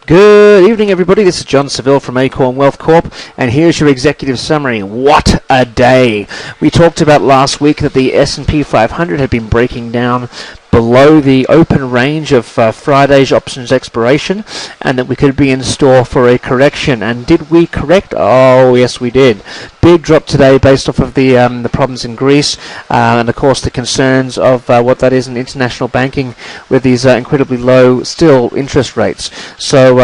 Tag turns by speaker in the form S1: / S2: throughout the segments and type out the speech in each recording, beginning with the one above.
S1: Good evening, everybody. This is John Seville from Acorn Wealth Corp, and here's your executive summary. What a day! We talked about last week that the S&P 500 had been breaking down below the open range of Friday's options expiration, and that we could be in store for a correction. And did we correct? Oh, yes, we did. Big drop today based off of the problems in Greece, and of course the concerns of what that is in international banking with these incredibly low still interest rates. So,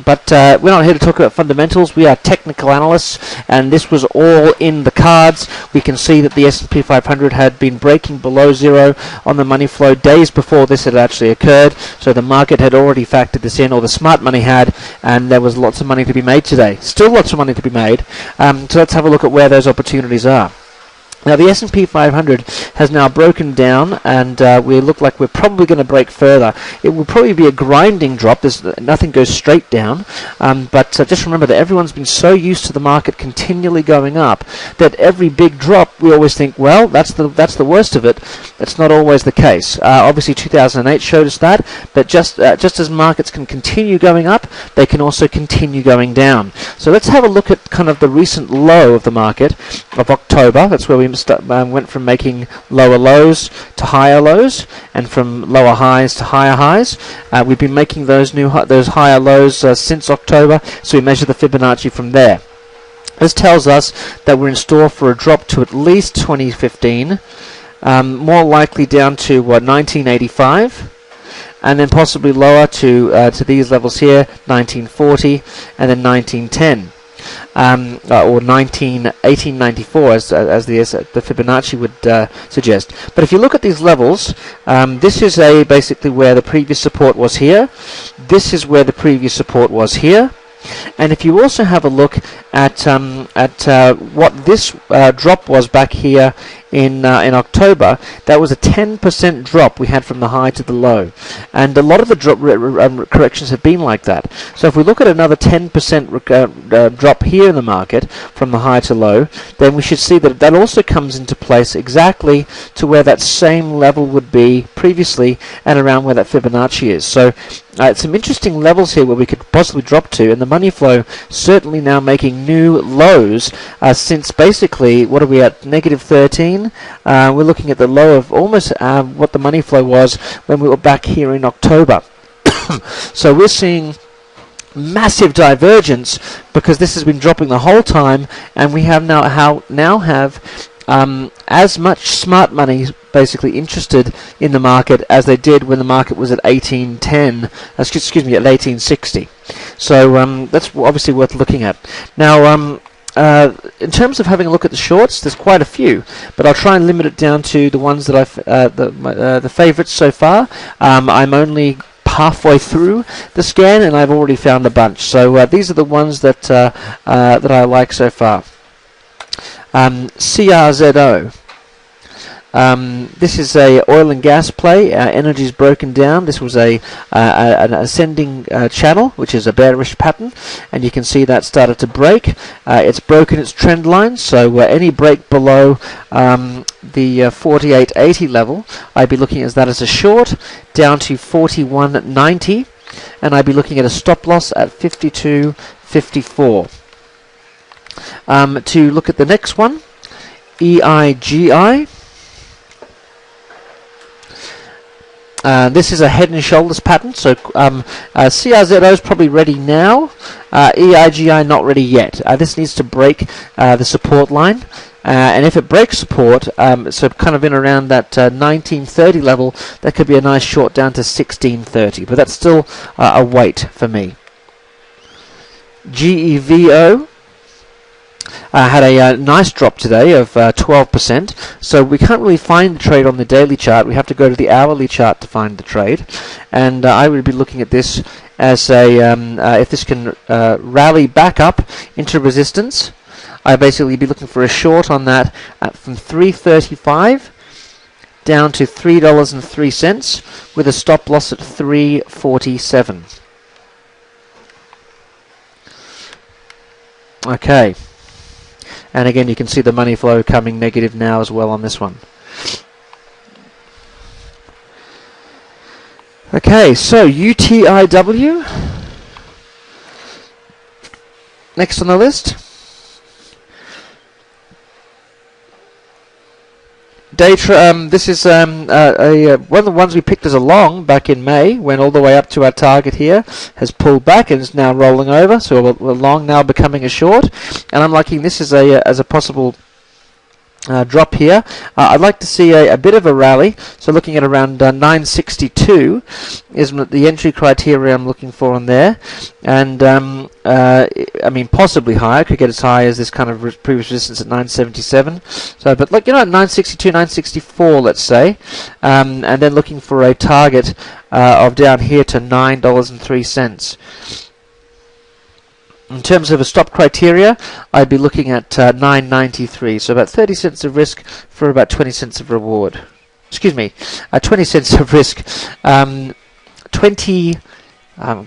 S1: but we're not here to talk about fundamentals. We are technical analysts, and this was all in the cards. We can see that the S&P 500 had been breaking below zero on the money flow days before this had actually occurred. So the market had already factored this in, or the smart money had, and there was lots of money to be made today. Still lots of money to be made. So let's have a look at where those opportunities are. Now the S&P 500 has now broken down, and we look like we're probably going to break further. It will probably be a grinding drop. Nothing goes straight down, but just remember that everyone's been so used to the market continually going up that every big drop we always think, well, that's the worst of it. That's not always the case. Obviously 2008 showed us that, but just as markets can continue going up, they can also continue going down. So let's have a look at kind of the recent low of the market of October. That's where we went from making lower lows to higher lows, and from lower highs to higher highs. We've been making those higher lows since October, so we measure the Fibonacci from there. This tells us that we're in store for a drop to at least 2015, more likely down to 1985, and then possibly lower to these levels here, 1940, and then 1910. Or 1894 as the Fibonacci would suggest. But if you look at these levels, this is basically where the previous support was here. This is where the previous support was here. And if you also have a look at what this drop was back here in October, that was a 10% drop we had from the high to the low, and a lot of the corrections have been like that. So if we look at another 10% drop here in the market from the high to low, then we should see that also comes into place exactly to where that same level would be previously and around where that Fibonacci is. So some interesting levels here where we could possibly drop to, and the money flow certainly now making new lows since basically, what are we at, negative 13? We're looking at the low of almost what the money flow was when we were back here in October. So we're seeing massive divergence because this has been dropping the whole time, and we have now have as much smart money basically interested in the market as they did when the market was at 1810, excuse me, at 1860. So that's obviously worth looking at. Now, in terms of having a look at the shorts, there's quite a few, but I'll try and limit it down to the ones that the favourites so far. I'm only halfway through the scan, and I've already found a bunch. So these are the ones that I like so far. CRZO. This is a oil and gas play. Energy's broken down. This was an ascending channel, which is a bearish pattern, and you can see that started to break. It's broken its trend line, so any break below the 48.80 level, I'd be looking at that as a short, down to 41.90, and I'd be looking at a stop loss at 52.54. To look at the next one, EIGI. This is a head and shoulders pattern, so CRZO is probably ready now. EIGI not ready yet. This needs to break the support line, and if it breaks support, so kind of in around that 1930 level, that could be a nice short down to 1630, but that's still a wait for me. GEVO. Had a nice drop today of 12%, so we can't really find the trade on the daily chart. We have to go to the hourly chart to find the trade, and I would be looking at this as if this can rally back up into resistance, I'd basically be looking for a short on that from $3.35 down to $3.03 with a stop loss at $3.47. Okay. And again, you can see the money flow coming negative now as well on this one. Okay, so UTIW. Next on the list, this is one of the ones we picked as a long back in May, went all the way up to our target here, has pulled back and is now rolling over, so we're long now becoming a short, and I'm liking this as a possible drop here. I'd like to see a bit of a rally, so looking at around 962 is the entry criteria I'm looking for on there, and I mean possibly higher, could get as high as this kind of previous resistance at 977, so but like 962, 964 let's say, and then looking for a target of down here to $9.03. In terms of a stop criteria, I'd be looking at 9.93, so about 30 cents of risk for about 20 cents of reward. Excuse me, 20 cents of risk. My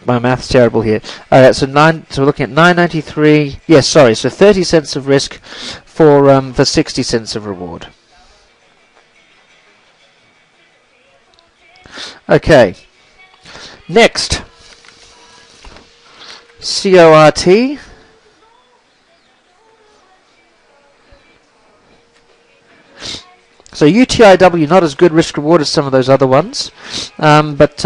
S1: math's terrible here. So we're looking at 9.93. Yes, sorry. So 30 cents of risk for 60 cents of reward. Okay. Next. CORT. So UTIW, not as good risk reward as some of those other ones, but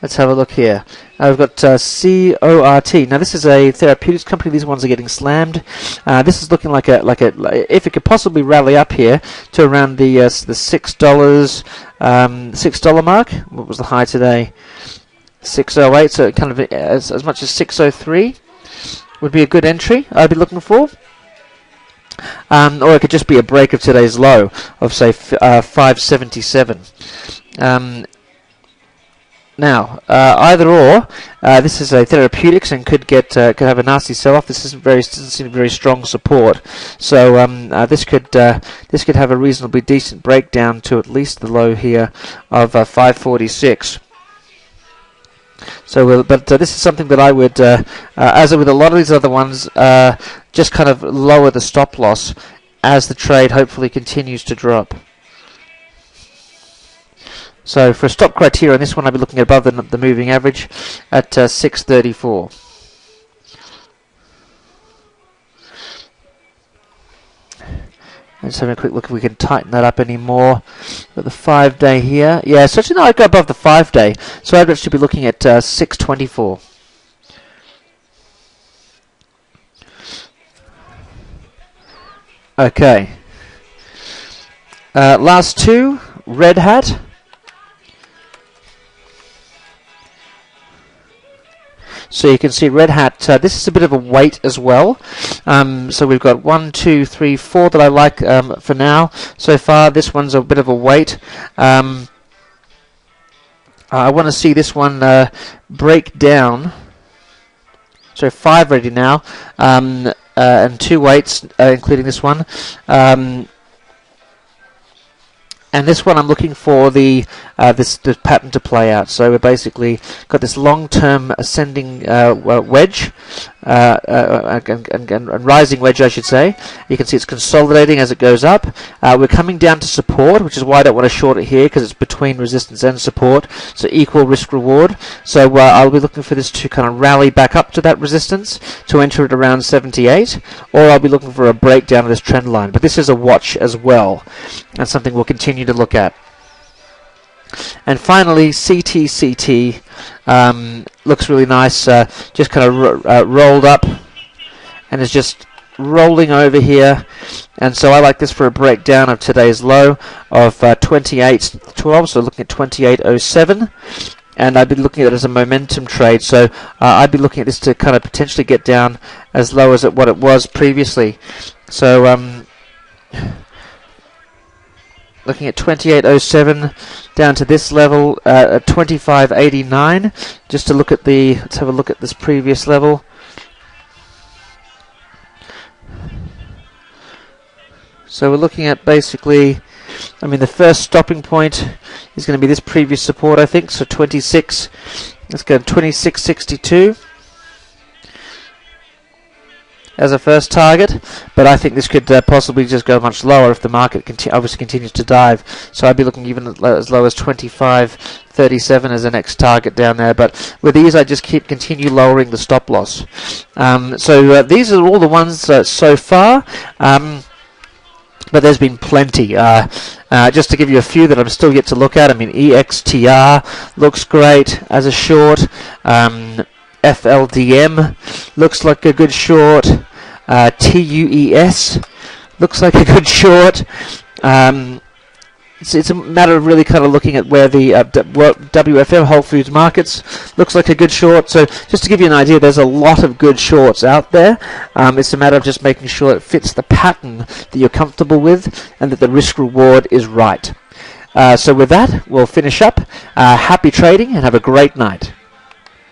S1: let's have a look here. We've got CORT. Now this is a therapeutics company. These ones are getting slammed. This is looking like if it could possibly rally up here to around the $6 mark. What was the high today? 608, so kind of as much as 603 would be a good entry I'd be looking for. Or it could just be a break of today's low of say 577. Now, either or, this is a therapeutics and could have a nasty sell-off. This doesn't seem very strong support, so this could have a reasonably decent breakdown to at least the low here of 546. So, but this is something that I would, as with a lot of these other ones, just kind of lower the stop loss as the trade hopefully continues to drop. So for a stop criteria on this one, I'd be looking at above the moving average at 634. Let's have a quick look if we can tighten that up any more. Got the 5-day here. Yeah, so actually no, I'd go above the 5-day. So I'd actually be looking at 624. Okay. Last two, Red Hat. So you can see Red Hat, this is a bit of a weight as well. So we've got 1, 2, 3, 4 that I like for now. So far, this one's a bit of a weight. I want to see this one break down. So 5 ready now, and 2 weights, including this one. And this one I'm looking for this pattern to play out. So we've basically got this long-term ascending wedge, and rising wedge, I should say. You can see it's consolidating as it goes up. We're coming down to support, which is why I don't want to short it here, because it's between resistance and support, so equal risk-reward. So I'll be looking for this to kind of rally back up to that resistance, to enter at around 78, or I'll be looking for a breakdown of this trend line. But this is a watch as well, and something we'll continue to look at. And finally, CTCT looks really nice, just kind of rolled up and is just rolling over here, and so I like this for a breakdown of today's low of 28.12, so looking at 28.07, and I'd be looking at it as a momentum trade, so I'd be looking at this to kind of potentially get down as low as what it was previously. So looking at 28.07 down to this level at 25.89, just to look at let's have a look at this previous level. So we're looking at basically, I mean, the first stopping point is going to be this previous support, I think, so 26, let's go 26.62. as a first target, but I think this could possibly just go much lower if the market obviously continues to dive. So I'd be looking even as low as 25.37 as the next target down there. But with these, I just continue lowering the stop loss. So these are all the ones so far. But there's been plenty. Just to give you a few that I'm still yet to look at. I mean, EXTR looks great as a short. FLDM looks like a good short. TUES looks like a good short. It's a matter of really kind of looking at where the WFM, Whole Foods Markets, looks like a good short. So just to give you an idea, there's a lot of good shorts out there. It's a matter of just making sure it fits the pattern that you're comfortable with and that the risk-reward is right. So with that, we'll finish up. Happy trading and have a great night.